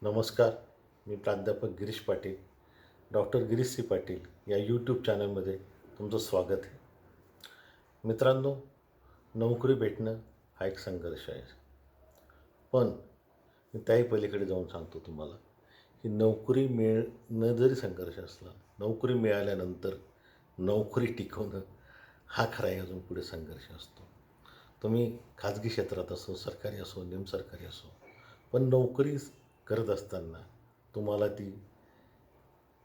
नमस्कार. मी प्राध्यापक Girish Patil, doctor Girish C Patil या यूट्यूब चॅनलमध्ये तुमचं स्वागत आहे. मित्रांनो, नोकरी भेटणं हा एक संघर्ष आहे. पण मी त्याही पलीकडे जाऊन सांगतो तुम्हाला, की नोकरी मिळणं जरी संघर्ष असला, नोकरी मिळाल्यानंतर नोकरी टिकवणं हा खरा अजून पुढे संघर्ष असतो. तुम्ही खाजगी क्षेत्रात असो, सरकारी असो, निमसरकारी असो, पण नोकरी करत असताना तुम्हाला ती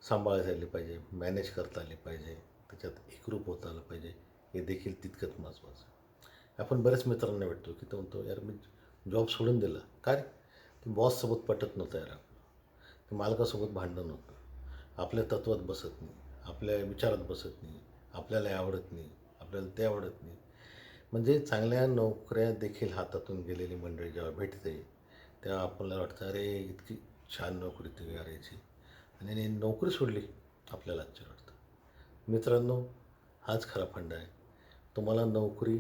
सांभाळता आली पाहिजे, मॅनेज करता आली पाहिजे, त्याच्यात एकरूप होता आलं पाहिजे, हे देखील तितकंच महत्त्वाचं आहे. आपण बऱ्याच मित्रांना भेटतो की तो म्हणतो, यार मी जॉब सोडून दिला. काय रे? ते बॉससोबत पटत नव्हतं यार आपलं, ते मालकासोबत भांडण होतं, आपल्या तत्त्वात बसत नाही, आपल्या विचारात बसत नाही, आपल्याला हे आवडत नाही, आपल्याला ते आवडत नाही. म्हणजे चांगल्या नोकऱ्या देखील हातातून गेलेली मंडळी जेव्हा भेटते, तेव्हा आपल्याला वाटतं, अरे इतकी छान नोकरी ती करायची आणि नोकरी सोडली, आपल्याला आश्चर्य वाटतं. मित्रांनो, हाच खरा फंडा आहे. तुम्हाला नोकरी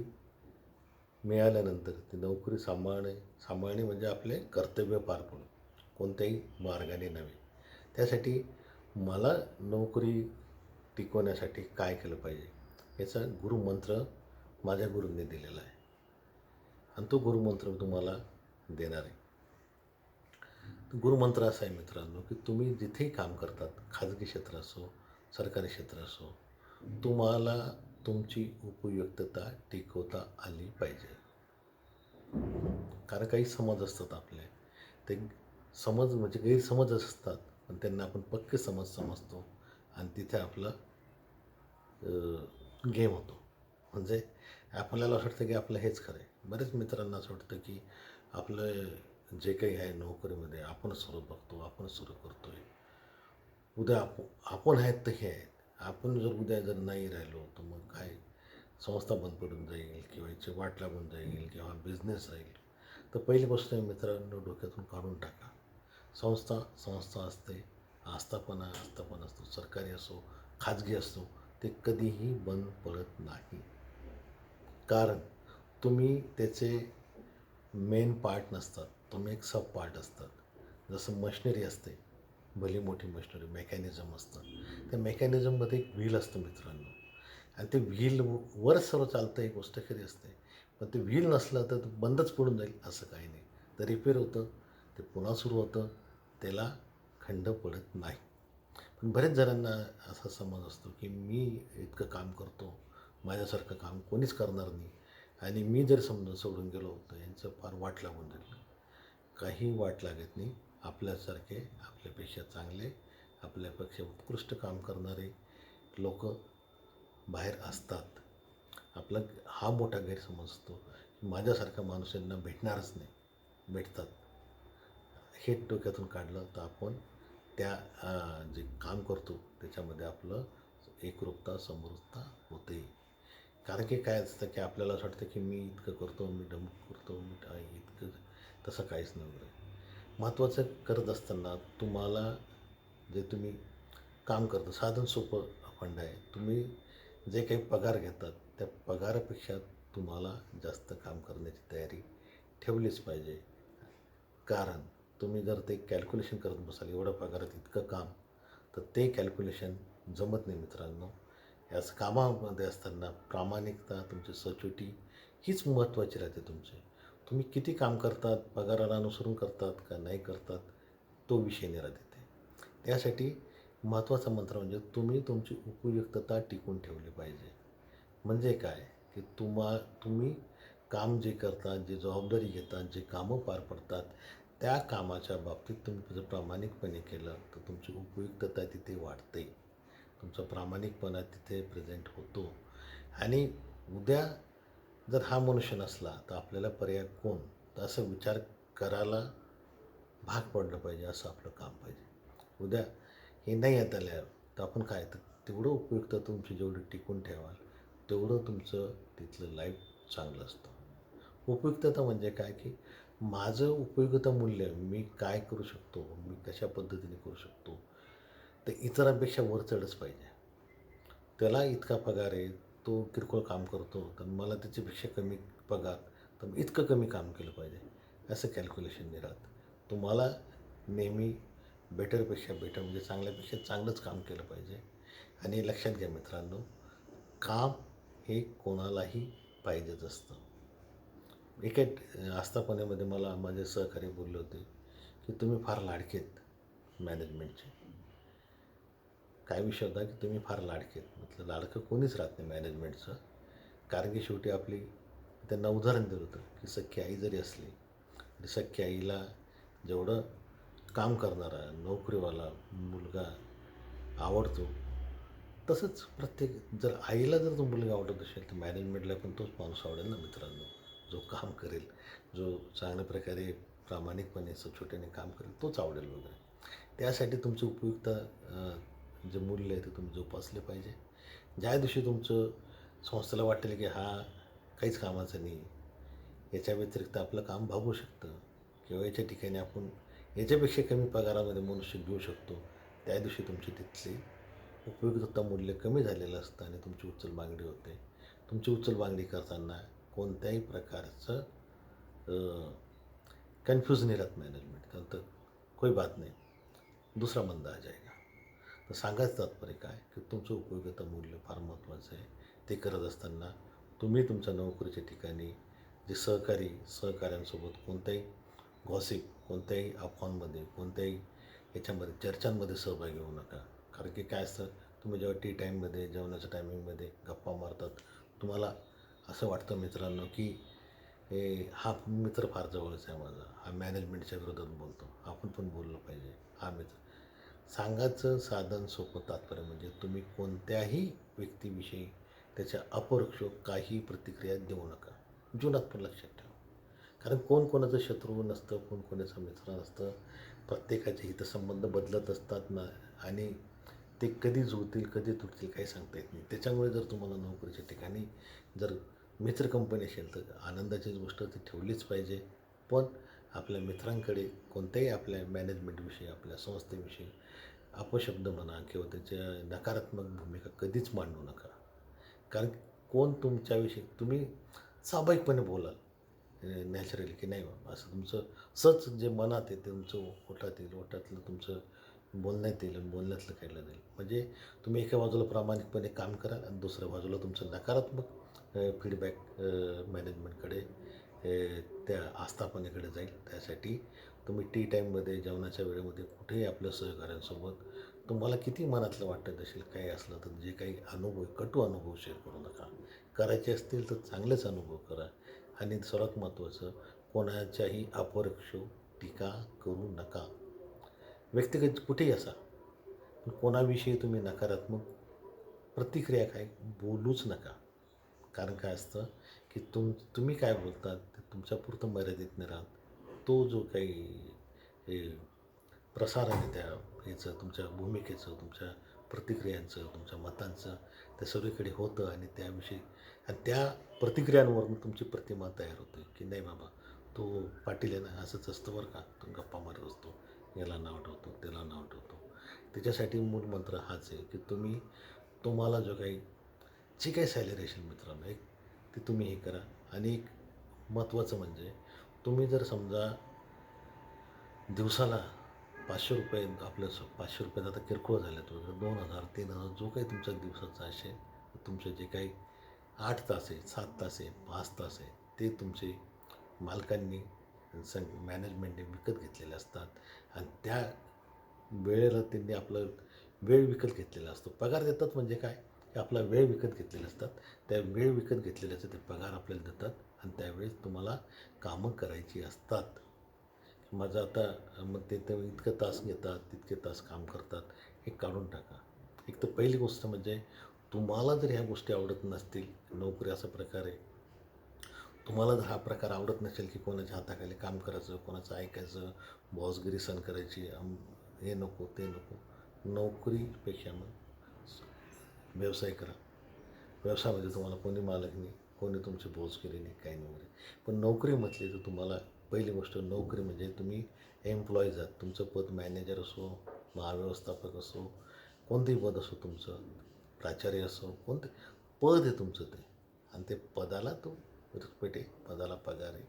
मिळाल्यानंतर ती नोकरी सांभाळणे म्हणजे आपले कर्तव्य पार पडणे, कोणत्याही मार्गाने नव्हे. त्यासाठी मला नोकरी टिकवण्यासाठी काय केलं पाहिजे, याचा गुरुमंत्र माझ्या गुरूंनी दिलेला आहे आणि तो गुरुमंत्र तुम्हाला देणार आहे. गुरुमंत्र असा आहे मित्रांनो, की तुम्ही जिथेही काम करतात, खाजगी क्षेत्र असो, सरकारी क्षेत्र असो, तुम्हाला तुमची उपयुक्तता टिकवता आली पाहिजे. कारण काही समज असतात आपले, ते समज म्हणजे गैरसमज असतात, पण त्यांना आपण पक्के समज समजतो आणि तिथे आपला गेम होतो. म्हणजे आपल्याला असं वाटतं की आपलं हेच खरं आहे. बरेच मित्रांना असं वाटतं की आपलं जे काही आहे नोकरीमध्ये आपणच सर्व बघतो, आपणच सुरू करतो आहे. उद्या आपण आहेत तर हे आहेत. आपण जर उद्या जर नाही राहिलो तर मग काय, संस्था बंद पडून जाईल किंवा याची वाट लागून जाईल किंवा बिझनेस राहील. तर पहिली गोष्ट मित्रांनो, डोक्यातून काढून टाका. संस्था संस्था असते, आस्थापना असतो, सरकारी असो, खाजगी असो, ते कधीही बंद पडत नाही. कारण तुम्ही त्याचे मेन पार्ट नसतात, तुम्ही एक सब पार्ट असतात. जसं मशिनरी असते, भली मोठी मशिनरी, मेकॅनिझम असतं. त्या मेकॅनिझममध्ये एक व्हील असतं मित्रांनो, आणि ते व्हीलवर सर्व चालतं, ही गोष्ट खरी असते. पण ते व्हील नसलं तर ते बंदच पडून जाईल असं काही नाही. ते रिपेअर होतं, ते पुन्हा सुरू होतं, त्याला खंड पडत नाही. पण बरेच जणांना असा समज असतो की मी इतकं काम करतो, माझ्यासारखं काम कोणीच करणार नाही आणि मी जर समजा सोडून गेलो तर यांचं फार वाट लागून जाईल. काही वाट लागत नाही. आपल्यासारखे, आपल्यापेक्षा चांगले, आपल्यापेक्षा उत्कृष्ट काम करणारे लोक बाहेर असतात. आपला हा मोठा गैरसमज असतो की माझ्यासारखा माणूस यांना भेटणारच नाही. भेटतात. हे डोक्यातून काढलं तर आपण त्या जे काम करतो त्याच्यामध्ये आपलं एकरूपता, समरूपता होते. कारण की काय असतं की आपल्याला असं वाटतं की मी इतकं करतो, मी डमक करतो, मी इतकं, तसं काहीच नव्हतं. महत्त्वाचं करत असताना तुम्हाला जे तुम्ही काम करता, साधन सोपं फंड आहे. तुम्ही जे काही पगार घेतात त्या पगारापेक्षा तुम्हाला जास्त काम करण्याची तयारी ठेवलीच पाहिजे. कारण तुम्ही जर ते कॅल्क्युलेशन करत बसाल, एवढं पगारात इतकं काम, तर ते कॅल्क्युलेशन जमत नाही मित्रांनो. याच कामामध्ये असताना प्रामाणिकता, तुमची सचोटी हीच महत्त्वाची राहते तुमची. तुम्ही किती काम करतात, पगाराला अनुसरून करतात का नाही करतात, तो विषय नाही राहते ते. त्यासाठी महत्त्वाचा मंत्र म्हणजे तुम्ही तुमची उपयुक्तता टिकून ठेवली पाहिजे. म्हणजे काय, की तुम्ही काम जे करतात, जे जबाबदारी घेतात, जे कामं पार पडतात, त्या कामाच्या बाबतीत तुम्ही जर प्रामाणिकपणे केलं तर तुमची उपयुक्तता तिथे वाढते. तुमचा प्रामाणिकपणा तिथे प्रेझेंट होतो. आणि उद्या जर हा मनुष्य नसला तर आपल्याला पर्याय कोण, तर असं विचार करायला भाग पडलं पाहिजे. असं आपलं काम पाहिजे. उद्या हे नाही येत आलं तर आपण काय, तर तेवढं उपयुक्त तुमची जेवढी टिकून ठेवाल तेवढं तुमचं तिथलं लाईफ चांगलं असतं. उपयुक्तता म्हणजे काय, की माझं उपयुक्तता मूल्य, मी काय करू शकतो, मी कशा पद्धतीने करू शकतो, तर इतरांपेक्षा वर चढच पाहिजे. त्याला इतका पगार आहे, तो किरकोळ काम करतो, तर मला त्याच्यापेक्षा कमी पगार, तर इतकं कमी काम केलं पाहिजे, असं कॅल्क्युलेशन नाही राहत. तुम्हाला नेहमी बेटरपेक्षा बेटर म्हणजे चांगल्यापेक्षा चांगलंच काम केलं पाहिजे. आणि लक्षात घ्या मित्रांनो, काम हे कोणालाही पाहिजेच असतं. एका आस्थापनेमध्ये मला माझे सहकारी बोलले होते की तुम्ही फार लाडके आहेत मॅनेजमेंटचे. काय विषय होता की तुम्ही फार लाडके आहेत. म्हटलं लाडकं कोणीच राहत नाही मॅनेजमेंटचं. कारण की शेवटी आपली त्यांना उदाहरण दिलं होतं की सख्खी आई जरी असली तरी सख्खी आईला जेवढं काम करणारा नोकरीवाला मुलगा आवडतो, तसंच प्रत्येक जर आईला जर तो मुलगा आवडत असेल तर मॅनेजमेंटला पण तोच माणूस आवडेल ना मित्रांनो. जो काम करेल, जो चांगल्या प्रकारे प्रामाणिकपणे सचोटीने काम करेल तोच आवडेल वगैरे. त्यासाठी तुमची उपयुक्ता जे मूल्य आहे ते तुम्ही जोपासले पाहिजे. ज्या दिवशी तुमचं संस्थेला वाटेल की हा काहीच कामाचा नाही, याच्या व्यतिरिक्त आपलं काम भागू शकतं किंवा याच्या ठिकाणी आपण याच्यापेक्षा कमी पगारामध्ये मनुष्य घेऊ शकतो, त्या दिवशी तुमची तिथली उपयुक्तता मूल्य कमी झालेलं असतं आणि तुमची उचल मागणी होते. तुमची उचल मागणी करताना कोणत्याही प्रकारचं कन्फ्यूज नाही राहत मॅनेजमेंट. तर कोई बात नाही, दुसरा बंदा आ जाएगा. तर सांगायचं तात्पर्य काय की तुमचं उपयोगिता मूल्य फार महत्त्वाचं आहे. ते करत असताना तुम्ही तुमच्या नोकरीच्या ठिकाणी जे सहकाऱ्यांसोबत कोणत्याही गॉसिप, कोणत्याही अफवांमध्ये, कोणत्याही याच्यामध्ये चर्चांमध्ये सहभागी होऊ नका. कारण की काय असतं, तुम्ही जेव्हा टी टाईममध्ये जेवणाच्या टायमिंगमध्ये गप्पा मारतात, तुम्हाला असं वाटतं मित्रांनो की हा मित्र फार जवळचा आहे माझा, हा मॅनेजमेंटच्या विरोधात बोलतो, आपण पण बोललं पाहिजे, हा मित्र. सांगायचं साधन सोपं तात्पर्य म्हणजे तुम्ही कोणत्याही व्यक्तीविषयी त्याच्या अपरोक्ष काही प्रतिक्रिया देऊ नका. जीवनात पण लक्षात ठेवा. कारण कोण कोणाचं शत्रू नसतं, कोण कोणाचा मित्र नसतं. प्रत्येकाचे हितसंबंध बदलत असतात ना, आणि ते कधी जुळतील कधी तुटतील काही सांगता येत नाही. त्याच्यामुळे जर तुम्हाला नोकरीच्या ठिकाणी जर मित्र कंपनी असेल तर आनंदाचीच गोष्ट ती ठेवलीच पाहिजे. पण आपल्या मित्रांकडे कोणत्याही आपल्या मॅनेजमेंटविषयी, आपल्या संस्थेविषयी अपशब्द म्हणा किंवा त्याच्या नकारात्मक भूमिका कधीच मांडू नका. कारण कोण तुमच्याविषयी तुम्ही स्वाभाविकपणे बोलाल नॅचरली की नाही बाबा, असं तुमचं सच जे मनात आहे ते तुमचं ओठात येईल, ओठातलं तुमचं बोलण्यात येईल आणि बोलण्यातलं काढलं जाईल. म्हणजे तुम्ही एका बाजूला प्रामाणिकपणे काम कराल आणि दुसऱ्या बाजूला तुमचं नकारात्मक फीडबॅक मॅनेजमेंटकडे त्या आस्थापनेकडे जाईल. त्यासाठी तुम्ही टी टाईममध्ये जेवणाच्या वेळेमध्ये कुठेही आपल्या सहकाऱ्यांसोबत तुम्हाला किती मनातलं वाटत असेल काही असलं तर जे काही अनुभव, कटू अनुभव शेअर करू नका. करायचे असतील तर चांगलेच अनुभव करा. आणि सर्वात महत्त्वाचं, कोणाच्याही अपरोक्ष टीका करू नका. व्यक्तिगत कुठेही असा, पण कोणाविषयी तुम्ही नकारात्मक प्रतिक्रिया काय बोलूच नका. कारण काय असतं की तुम्ही काय बोलतात ते तुमच्यापुरतं मर्यादित नाही राहत. तो जो काही हे प्रसारण आहे त्या ह्याचं, तुमच्या भूमिकेचं, तुमच्या प्रतिक्रियांचं, तुमच्या मतांचं, ते सगळीकडे होतं आणि त्याविषयी आणि त्या प्रतिक्रियांवरून तुमची प्रतिमा तयार होते की नाही बाबा, तो पाटील आहे ना असंच असतं बरं का, तो गप्पा मारत असतो, याला नाव ठेवतो त्याला नाव ठेवतो. त्याच्यासाठी मूलमंत्र हाच आहे की तुम्हाला जो काही जे काही सॅलिब्रेशन मित्रांनो एक ते तुम्ही हे करा. आणि एक महत्त्वाचं म्हणजे तुम्ही जर समजा दिवसाला ₹500 आपलं ₹500 आता किरकोळ झाल्यात वगैरे 2,000 3,000 जो काही तुमचा दिवसाचा असेल, तुमचे जे काही 8 तास आहे, 7 तास आहे, 5 तास आहे, ते तुमचे मालकांनी मॅनेजमेंटने विकत घेतलेले असतात आणि त्या वेळेला त्यांनी आपलं वेळ विकत घेतलेला असतो. पगार देतात म्हणजे काय, की आपला वेळ विकत घेतलेले असतात. त्या वेळ विकत घेतलेल्याचे ते पगार आपल्याला देतात आणि त्यावेळेस तुम्हाला कामं करायची असतात. माझं आता मग ते इतकं तास घेतात, तितके तास काम करतात, हे काढून टाका. एक तर पहिली गोष्ट म्हणजे तुम्हाला जर ह्या गोष्टी आवडत नसतील, नोकरी असा प्रकार आहे, तुम्हाला जर हा प्रकार आवडत नसेल की कोणाच्या हाताखाली काम करायचं, कोणाचं ऐकायचं, बॉसगिरी सहन करायची, हे नको ते नको, नोकरीपेक्षा मग व्यवसाय करा. व्यवसायामध्ये तुम्हाला कोणी मालक नाही, कोणी तुमची बोचगिरी नाही, काही नाही वगैरे. पण नोकरी म्हटली तर तुम्हाला पहिली गोष्ट नोकरी म्हणजे तुम्ही एम्प्लॉईज आहात. तुमचं पद मॅनेजर असो, महाव्यवस्थापक असो, कोणतेही पद असो तुमचं, प्राचार्य असो, कोणते पद आहे तुमचं ते. आणि ते पदाला तो रिस्पेक्ट आहे, पदाला पगार आहे.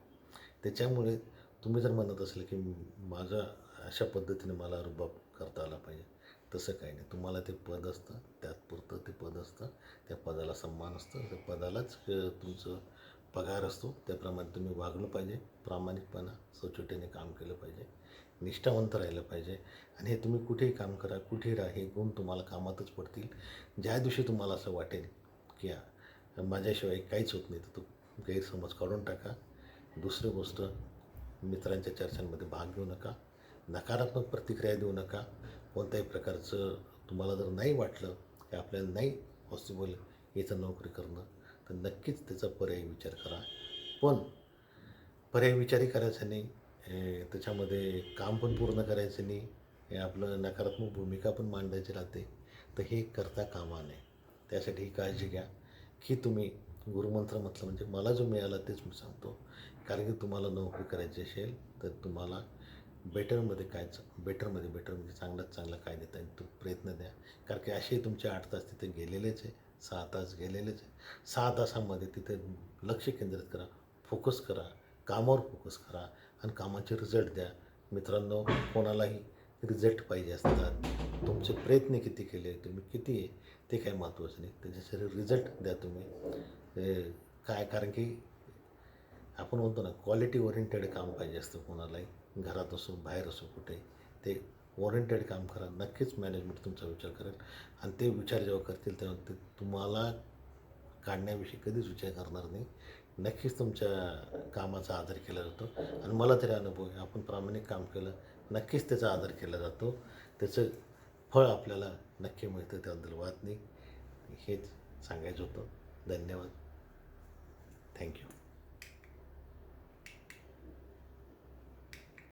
त्याच्यामुळे तुम्ही जर म्हणत असेल की माझं अशा पद्धतीने मला रुबाब करता आला पाहिजे, तसं काही नाही. तुम्हाला ते पद असतं, त्यातपुरतं ते पद असतं, त्या पदाला सन्मान असतं, त्या पदालाच तुमचं पगार असतो. त्याप्रमाणे तुम्ही वागलं पाहिजे, प्रामाणिकपणा, सचोटीने काम केलं पाहिजे, निष्ठावंत राहिलं पाहिजे. आणि हे तुम्ही कुठेही काम करा, कुठेही राहा, हे गुण तुम्हाला कामातच पडतील. ज्या दिवशी तुम्हाला असं वाटेल की माझ्याशिवाय काहीच होत नाही, तर तो गैरसमज काढून टाका. दुसरी गोष्ट, मित्रांच्या चर्चांमध्ये भाग घेऊ नका, नकारात्मक प्रतिक्रिया देऊ नका. कोणत्याही प्रकारचं तुम्हाला जर नाही वाटलं की आपल्याला नाही पॉसिबल इथं नोकरी करणं, तर नक्कीच त्याचा पर्यायी विचार करा. पण पर्यायी विचारही करायचा नाही, त्याच्यामध्ये काम पण पूर्ण करायचं नाही, हे आपलं नकारात्मक भूमिका पण मांडायची राहते. तर हे करता कामा नये. त्यासाठी ही काळजी घ्या की तुम्ही गुरुमंत्र म्हटलं म्हणजे मला जो मिळाला तेच मी सांगतो. कारण की तुम्हाला नोकरी करायची असेल तर तुम्हाला बेटर म्हणजे चांगल्यात चांगला काय देता येईल तो प्रयत्न द्या. कारण की असे तुमचे 8 तास तिथे गेलेलेच आहे, 6 तास गेलेलेच आहे. 6 तासामध्ये तिथे लक्ष केंद्रित करा, फोकस करा, कामावर फोकस करा आणि कामाचे रिझल्ट द्या. मित्रांनो, कोणालाही रिझल्ट पाहिजे असतात. तुमचे प्रयत्न किती केले, तुम्ही किती आहे ते काही महत्त्वाचं नाही. त्याच्यासाठी रिझल्ट द्या तुम्ही. काय, कारण की आपण म्हणतो ना, क्वालिटी ओरिएंटेड काम पाहिजे असतं कोणालाही. घरात असो, बाहेर असो, कुठे ते ओरिएंटेड काम करा. नक्कीच मॅनेजमेंट तुमचा विचार करेल आणि ते विचार जेव्हा करतील तेव्हा ते तुम्हाला काढण्याविषयी कधीच विचार करणार नाही. नक्कीच तुमच्या कामाचा आदर केला जातो आणि मला तरी अनुभव आहे, आपण प्रामाणिक काम केलं, नक्कीच त्याचा आदर केला जातो. त्याचं फळ आपल्याला नक्की मिळतं, त्याबद्दल वाद नाही. हेच सांगायचं होतं. धन्यवाद. थँक्यू.